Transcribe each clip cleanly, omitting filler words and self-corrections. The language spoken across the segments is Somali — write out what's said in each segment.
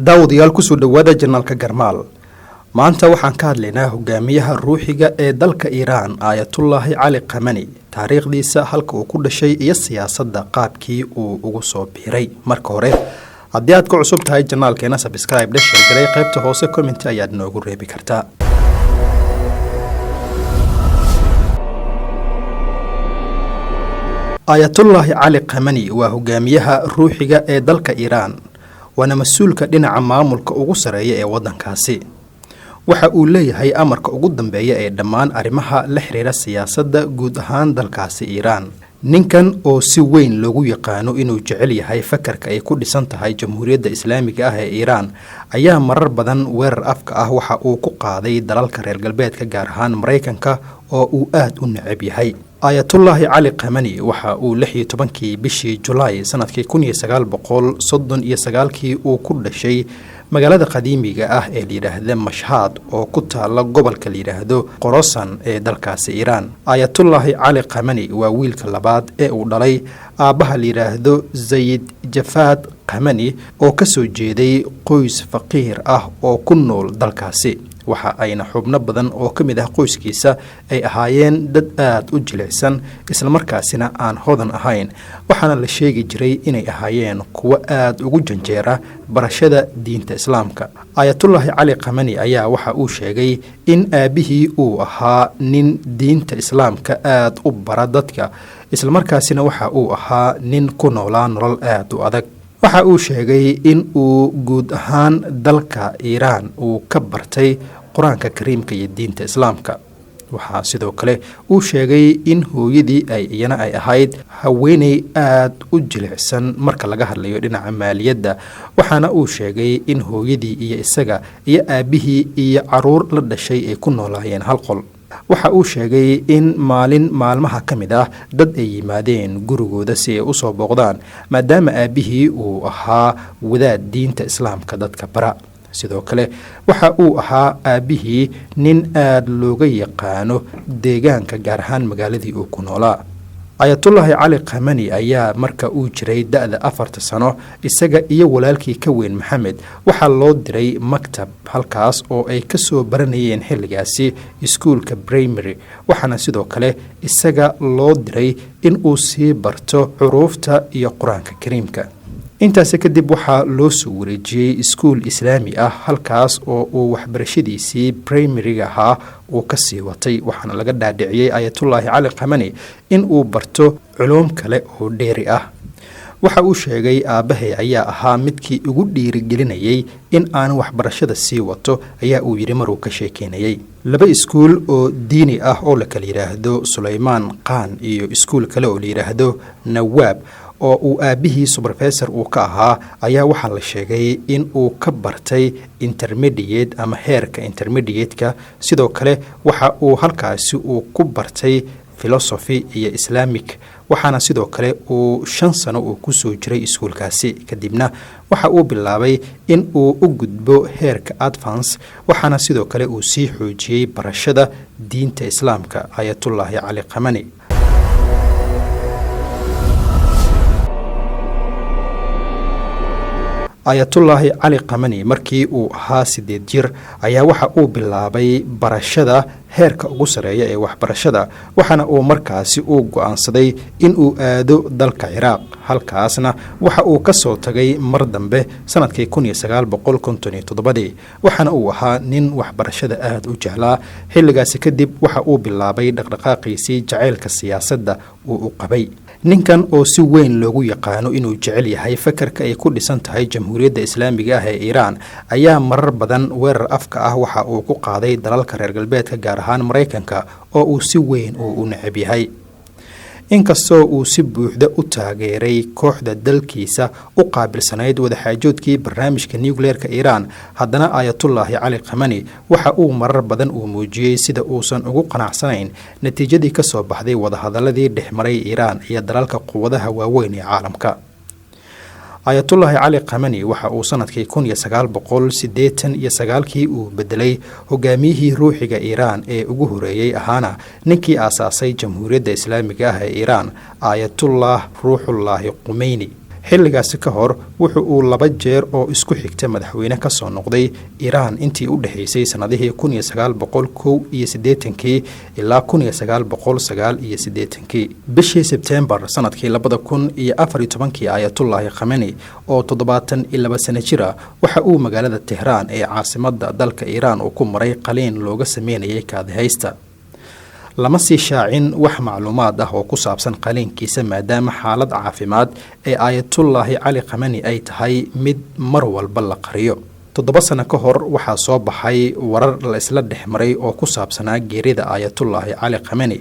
daawadayaal kusoo dhawaada janaalka Garmaal. maanta waxaan ka hadlaynaa hogaamiyaha ruuxiga ee dalka Iiraan Ayatullaahi Cali Khamenei, taariikhdiisa, halka uu ku dhashay iyo siyaasadda qaabkii uu ugu soo biiray. marka hore, haddii aad ku cusub tahay janaalkeena, subscribe dhe, share garay, qaybta hoose comment ayaad noogu reebi kartaa. Ayatullaahi Cali Khamenei waa hogaamiyaha ruuxiga ee dalka Iiraan, waana mas-uulka dhinaca maamulka ugu sareeya ee waddankaasi. waxa uu leeyahay amarka ugu dambeeya ee dhammaan arrimaha la xiriira siyaasadda guud ahaan dalkaasi Iiraan. ninkan oo si weyn loogu yaqaano inuu jecel yahay fakarka ay ku dhisan tahay Jamhuuriyadda Islaamiga ah ee Iiraan ayaa marar badan weerar afka ah waxa uu ku qaaday dalalka reer galbeedka, gaar ahaan Mareykanka oo uu aad u neceb yahay. Ayatullaahi Cali Khamenei waxa uu 16 bishii Julaay sanadkii 1939 uu ku dhashay magaalada qadiimiga ah ee la yiraahdo Mashhad oo ku taala gobolka la yiraahdo Khorasan ee dalkaasi Iiraan. Ayatullaahi Cali Khamenei waa wiilka labaad ee uu dhalay aabaha la yiraahdo Zayid Jafad Khamenei oo ka soo jeeday qoys faqiir ah oo ku nool dalkaasi. waxa ayna xubno badan oo ka mid ah qoyskiisa ay ahaayeen dad aad u jilicsan, isla markaasina aan hodan ahayn, waxaana la sheegi jiray inay ahaayeen kuwo aad ugu janjeera barashada diinta Islaamka. Ayatullaahi Cali Khamenei ayaa waxa uu sheegay in aabihii uu ahaa nin diinta Islaamka aad u bara dadka, isla markaasina waxa uu ahaa nin ku noolaa nolol aad u adag. waxa uu sheegay in uu guud ahaan dalka Iiraan uu ka bartay Quraanka Kariimka iyo diinta Islaamka. waxaa sidoo kale uu sheegay in hooyadii iyana ay ahayd haweeney aad u jilicsan marka laga hadlayo dhinaca maaliyadda, waxaana uu sheegay in hooyadii iyo isaga iyo aabihii iyo caruur la dhashay ay ku noolaayeen hal qol. waxa uu sheegay in maalin maalmaha ka mid ah dad ay yimaadeen gurigooda si ay u soo booqdaan, maadaama aabihii uu ahaa wadaad diinta Islaamka dadka bara. sidoo kale waxa uu ahaa aabihii nin aad looga yaqaano deegaanka, gaar ahaan magaaladii uu ku noolaa. Ayatullaahi Cali Khamenei ayaa marka uu jiray da'da 4 sano, isaga iyo walaalkii ka weyn Maxamed waxaa loo diray maktab, halkaas oo ay ka soo baranayeen xilligaasi iskuulka primary, waxaana sidoo kale isaga loo diray in uu sii barto xuruufta iyo Quraanka Kariimka. intaas kadib waxaa loo soo wareejiyay iskuul islaami ah, halkaas oo uu waxbarashadiisii primary-ga ahaa uu ka sii watay, waxaana laga dhaadhiciyay Ayatullaahi Cali Khamenei in uu barto culuum kale oo dheeri ah. waxa uu sheegay aabahay ayaa ahaa midkii ugu dhiirigelinayay in aan waxbarashada sii wato, ayaa uu yiri maruu ka sheekeynayay. 2 iskuul oo diini ah oo la kala yiraahdo Suleymaan Qaan iyo iskuul kale oo la yiraahdo Nawaab oo uu aabihii supervisor uu ka ahaa ayaa waxaa la sheegay in uu ka bartay intermediate ama heerka intermediate-ka. sidoo kale waxa uu halkaasi uu ku bartay philosophy iyo Islamic, waxaana sidoo kale uu 5 sano uu ku soo jiray iskuulkaasi. kadibna waxa uu bilaabay in uu u gudbo heerka advance, waxaana sidoo kale uu sii xoojiyay barashada diinta Islaamka. Ayatullaahi Cali Khamenei Ayatullaahi Cali Khamenei markii uu ahaa 8 jir ayaa waxa uu bilaabay barashada heerka ugu sareeya ee waxbarashada, waxaana uu markaasi uu go'aansaday in uu aado dalka Ciraaq. halkaasna waxa uu ka soo tagay mar dambe sanadkii 1957, waxaana uu ahaa nin waxbarashada aad u jeclaa. xilligaasi kadib waxa uu bilaabay dhaqdhaqaaqiisii jaceylka siyaasadda uu u qabay. ninkan oo si weyn loogu yaqaano inuu jecel yahay fakarka ay ku dhisan tahay Jamhuuriyadda Islaamiga ah ee Iiraan ayaa marar badan weerar afka ah waxa uu ku qaaday dalalka reer galbeedka, gaar ahaan Mareykanka oo uu si weyn u neceb yahay. inkastoo uu si buuxda u taageeray kooxda dalkiisa u qaabilsanayd wadaxaajoodkii barnaamijka nuclear-ka Iiraan, haddana Ayatullaahi Cali Khamenei waxa uu marar badan uu muujiyay sida uusan ugu qanacsanayn natiijadii ka soo baxday wadahadaladii dhexmaray Iiraan iyo dalalka quwadaha waaweyn ee caalamka. Ayatullaahi Cali Khamenei waxa uu sanadkii 1989 uu bedelay hogaamiyihii ruuxiga Iiraan ee ugu horeeyay ahaana ninkii aasaasay Jamhuuriyadda Islaamiga ah ee Iiraan, Ayatullah Ruuxullaahi Khomeini. xilligaasi ka hor wuxuu uu 2 jeer oo isku xigta madaxweyne ka soo noqday Iiraan intii u dhaxaysay sanadihii 1981 ilaa 1989 bishii Sebtembar sanadkii 2014 Ayatollah Khamenei oo 72 sano jir ah waxa uu magaalada Tehran ee caasimadda dalka Iiraan uu ku maray qaliin looga sameeyay kaadihaysta. lama sii shaacin wax macluumaad ah oo ku saabsan qaliinkiisa maadaama xaalad caafimaad ee Ayatollah Ali Khamenei ay tahay mid mar walba la qariyo. 7 sano ka hor waxaa soo baxay warar la isla dhexmaray oo ku saabsanaa geerida Ayatollah Ali Khamenei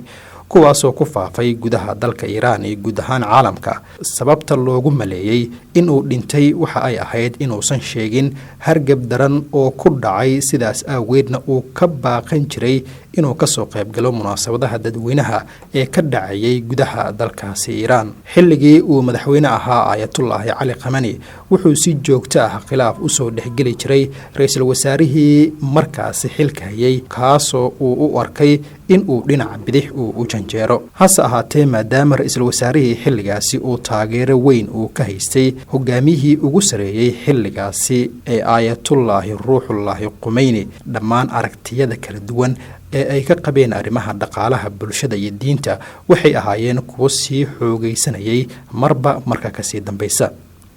kuwaasoo ku faafay gudaha dalka Iiraan iyo guud ahaan caalamka. sababta loogu maleeyay inuu dhintay waxa ay ahayd inuusan sheegin hargab daran oo ku dhacay, sidaas aaweedna uu ka baaqan jiray inuu ka soo qayb galo munaasabadaha dadweynaha ee ka dhacayay gudaha dalkaasi Iiraan. xilligii uu madaxweyne ahaa Ayatollah Ali Khamenei wuxuu si joogto ah khilaaf u soo dhexgeli jiray ra'iisul wasaarihii markaasi xilka hayay, kaasoo uu u arkay in uu dhinaca bidix u janjeero. hase ahaatee maadaama ra'iisul wasaarihii xilligaasi uu taageero weyn uu ka haystay hogaamiyihii ugu sareeyay xilligaasi ee Ayatollah Ruuxullah Khomeini, dhammaan aragtiyada kala duwan ee ay ka qabeen arrimaha dhaqaalaha bulshada iyo diinta waxay ahaayeen kuwo sii xoogaysanayay marba marka ka sii dambaysa.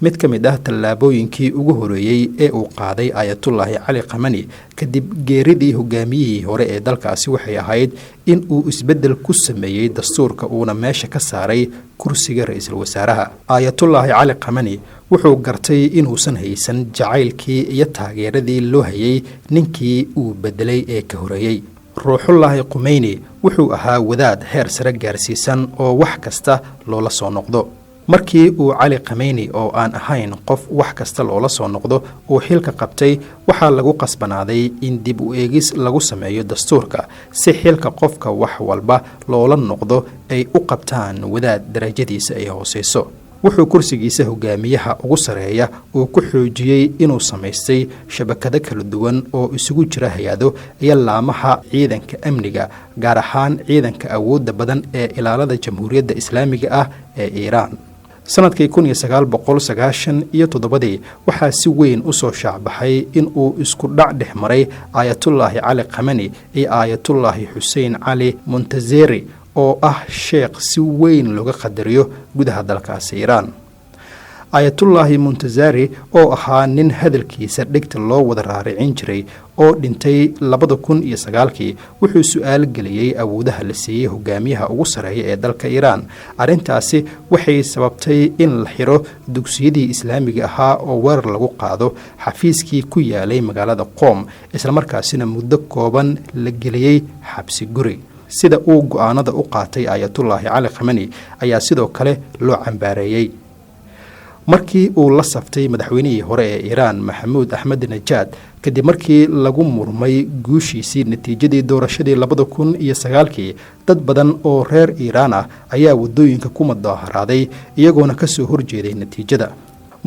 mid ka mid ah tallaabooyinkii ugu horeeyay ee uu qaaday Ayatollah Ali Khamenei kadib geeridii hogaamiyihii hore ee dalkaasi waxay ahayd in uu isbedel ku sameeyay dastuurka uuna meesha ka saaray kursiga ra'iisul wasaaraha. Ayatollah Ali Khamenei wuxuu gartay inuusan haysan jacaylkii iyo taageeradii loo hayay ninkii uu bedelay ee ka horeeyay. Ruuxullah Khomeini wuxuu ahaa wadaad heer sare gaarsiisan oo wax kasta loola soo noqdo. markii uu Ali Khamenei oo aan ahayn qof wax kasta loola soo noqdo uu xilka qabtay, waxaa lagu qasbanaaday in dib u eegis lagu sameeyo dastuurka si xilka qofka wax walba loola noqdo ay u qabtaan wadaad darajadiisa ay hooseyso. wuxuu kursigiisa hogaamiyaha ugu sareeya uu ku xoojiyay inuu samaystay shabakado kala duwan oo isugu jira hay'ado iyo laamaha ciidanka amniga, gaar ahaan ciidanka awoodda badan ee ilaalada Jamhuuriyadda Islaamiga ah ee Iiraan. sanadkii 1997 waxaa si weyn u soo shaacbaxay in uu isku dhac dhex maray Ayatollah Ali Khamenei iyo Ayatollah Hussein Ali Montazeri oo ah sheekh si weyn looga qadariyo gudaha dalkaasi Iiraan. Ayatollah Montazeri oo ahaa nin hadalkiisa dhigta loo wada raaricin jiray oo dhintay 2009 wuxuu su'aal geliyay awoodaha la siiyay hogaamiyaha ugu sareeya ee dalka Iiraan. arrintaasi waxay sababtay in la xiro dugsiyadii islaamiga ahaa oo weerar lagu qaado xafiiskii ku yaalay magaalada Qom, isla markaasina muddo kooban la geliyay xabsi guri. sida uu go'aanada u qaatay Ayatollah Ali Khamenei ayaa sidoo kale loo cambaareeyay. markii uu la saftay madaxweynihii hore ee Iiraan Maxamuud Ahmadinejad kadib markii lagu murmay guushiisii natiijadii doorashadii 2009, dad badan oo reer Iiraan ah ayaa wadooyinka ku mudaaharaaday iyagoona ka soo horjeeday natiijada.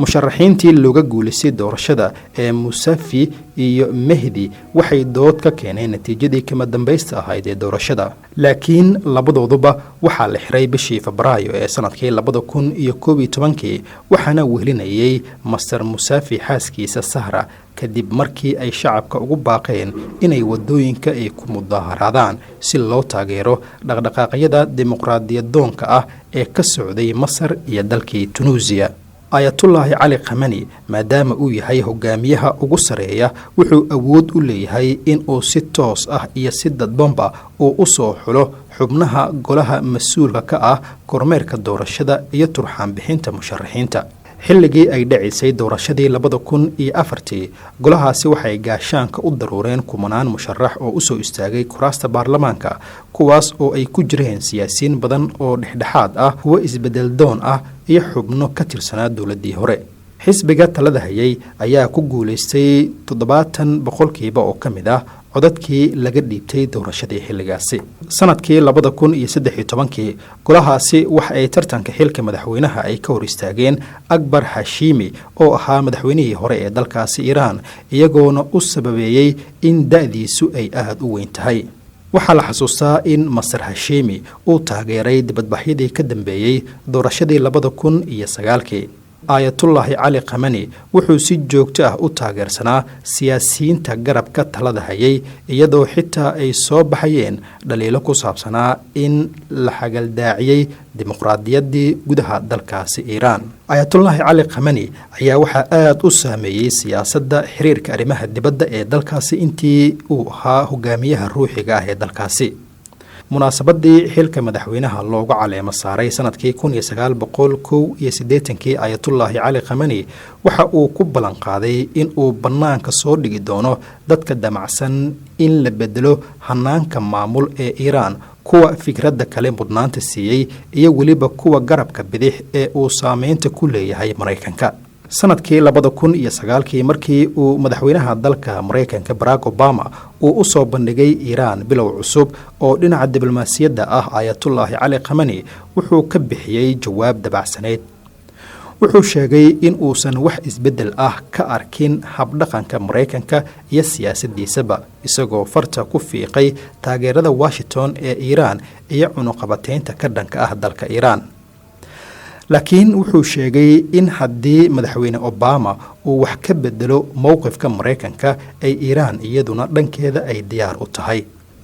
musharaxiintii looga guuleystay doorashada ee Musafi iyo Mehdi waxay dood ka keeneen natiijadii kama dambaysta ahayd ee doorashada, laakiin labadooduba waxaa la xiray bishii Febraayo ee sanadkii 2011 waxaana wehelinayay Master Musafi xaaskiisa Sahra kadib markii ay shacabka ugu baaqeen inay wadooyinka ay ku mudaaharaadaan si loo taageero dhaqdhaqaaqyada dimuqraadiyadoonka ah ee ka socday Masar iyo dalkii Tunisia. Ayatollah Ali Khamenei maadaama uu yahay hogaamiyaha ugu sareeya wuxuu awood u leeyahay in uu si toos ah iyo si dadbanba uu u soo xulo xubnaha golaha mas'uulka ka ah kormeerka doorashada iyo turxaan bixinta musharaxiinta. xilligii ay dhacisay doorashadii 2004 golahaasi waxay gaashaanka u daruureen kumanaan musharax oo u soo istaagay kuraasta baarlamaanka, kuwaas oo ay ku jireen siyaasiyiin badan oo dhexdhexaad ah, kuwa isbedel doon ah iyo xubno ka tirsanaa dowladii hore. xisbiga talada hayay ayaa ku guuleystay 70% oo ka mid ah codadkii laga dhiibtay doorashadii xilligaasi. sanadkii 2013 golahaasi waxa ay tartanka xilka madaxweynaha ay ka hor istaageen Akbar Hashimi oo ahaa madaxweynihii hore ee dalkaasi Iiraan, iyagoona u sababeeyay in da'diisu ay aad u weyn tahay. waxaa la xasuustaa in Master Hashimi uu taageeray dibadbaxyadii ka dambeeyay doorashadii 2009. aayatullaahi cali khamenei wuxuu si joogto ah u taageersanaa siyaasiyiinta garabka talada hayay, iyadoo xitaa ay soo baxayeen dhaliilo ku saabsanaa in la xagaldaaciyey dimuqraadiyaddii gudaha dalkaasi iiraan. aayatullaahi cali khamenei ayaa waxaa aada u saameeyey siyaasadda xiriirka arrimaha dibadda ee dalkaasi intii uu ahaa hogaamiyaha ruuxiga ah ee dalkaasi. munaasabadii xilka madaxweynaha loogu caleemo saaray sanadkii 1981 aayatullaahi cali khamenei waxa uu ku ballan qaaday in uu bannaanka soo dhigi doono dadka damacsan in la bedelo hanaanka maamul ee iiraan, kuwa fikradda kale mudnaanta siiyey iyo weliba kuwa garabka bidix ee uu saameynta ku leeyahay Maraykanka. sanadkii 2009 markii uu madaxweynaha dalka Maraykanka Barack Obama uu u soo bandhigay Iiraan bilow cusub oo dhinaca diblomaasiyadda ah, aayatullaahi cali khamenei wuxuu ka bixiyey jawaab dabacsaneyd. wuxuu sheegay in uusan wax isbeddel ah ka arkin habdhaqanka Maraykanka iyo siyaasaddiisaba, isagoo farta ku fiiqay taageerada Washington ee Iiraan iyo cunuqabateynta ka dhanka ah dalka Iiraan. laakiin wuxuu sheegay in haddii madaxweyne Obama uu wax ka bedelo mowqifka Maraykanka ay Iiraan iyaduna dhankeeda ay diyaar u tahay.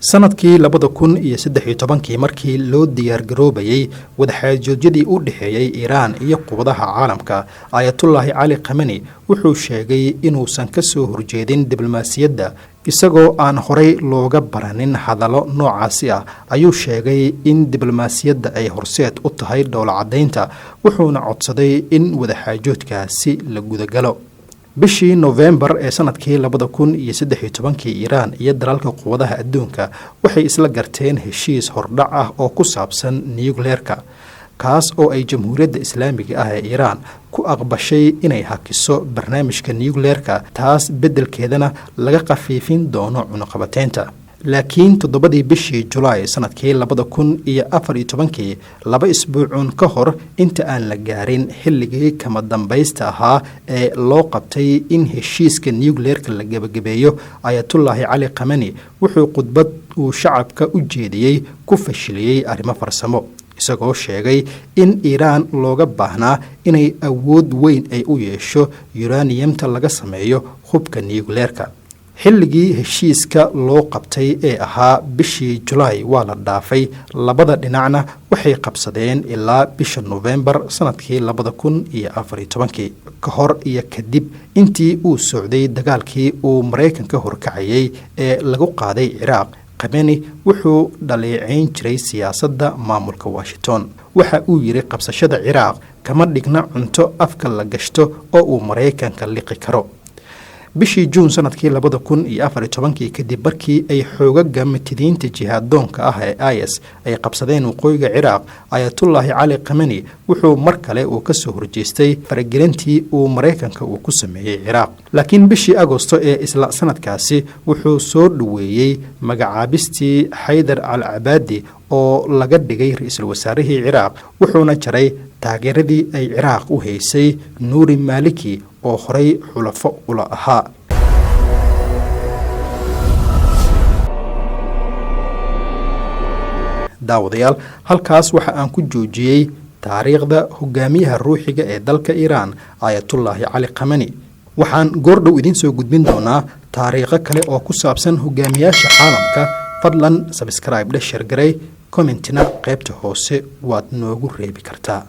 sanadkii 2013 markii loo diyaar garoobayay wadaxaajoojyadii u dhaxeeyay Iiraan iyo quwadaha caalamka, aayatullaahi cali khamenei wuxuu sheegay inuusan ka soo horjeedin diblomaasiyadda, isagoo aan horey looga baranin hadallo noocaasi ah. ayuu sheegay in diblomaasiyadda ay horseed u tahay dhowlacadaynta, wuxuuna codsaday in wadaxaajoodkaasi la gudagalo. bishii November ee sanadkii 2013 Iiraan iyo dalalka quwadaha adduunka waxay isla garteen heshiis hordhac ah oo ku saabsan nuclearka, kaas oo ay Jamhuuriyadda Islaamiga ah ee Iiraan ku aqbashay inay hakiso barnaamijka nuclearka, taas beddelkeedana laga khafiifin doono cunuqabateynta. laakiin 7 bishii Julaay sanadkii 2014, 2 isbuucun ka hor inta aan la gaarin xilligii kama dambaysta ahaa ee loo qabtay in heshiiska nuclearka la gabagabeeyo, aayatullaahi cali khamenei wuxuu khudbad uu shacabka u jeediyey ku fashiliyey arrimo farsamo, isagoo sheegay in Iiraan looga baahnaa inay awood weyn ay u yeesho uraniumta laga sameeyo hubka nuclearka. xilligii heshiiska loo qabtay ee ahaa bishii Julaay waa la dhaafay, labada dhinacna waxay qabsadeen ilaa bisha November sanadkii 2014. ka hor iyo kadib intii uu socday dagaalkii uu Maraykanka horkacayay ee lagu qaaday Ciraaq, khamenei wuxuu dhaleeceyn jiray siyaasadda maamulka Washington. waxa uu yiri qabsashada Ciraaq kama dhigna cunto afka la gashto oo uu Maraykanka liqi karo. bishii Juun sanadkii 2014 kadib markii ay xoogaga mitidiinta jihaadoonka ah ee IS ay qabsadeen waqooyiga Ciraaq, aayatullaahi cali khamenei wuxuu mar kale uu ka soo horjeestay faragelintii uu Maraykanka uu ku sameeyay Ciraaq. laakiin bishii Agoosto ee isla sanadkaasi wuxuu soo dhaweeyay magacaabistii Xaydar al-Cabaadi oo laga dhigay ra'iisul wasaarihii Ciraaq, wuxuuna jaray taageeradii ay Ciraaq u haysay Nuuri Maaliki oo horey xulafo ula ahaa. daawadayaal, halkaas waxa aan ku joojiyey taariikhda hogaamiyaha ruuxiga ee dalka Iiraan, aayatullaahi cali khamenei. waxaan goordhow idin soo gudbin doonaa taariikho kale oo ku saabsan hogaamiyaasha caalamka. fadlan subscribe dhe, share garay, commentina qaybta hoose waad noogu reebi kartaa.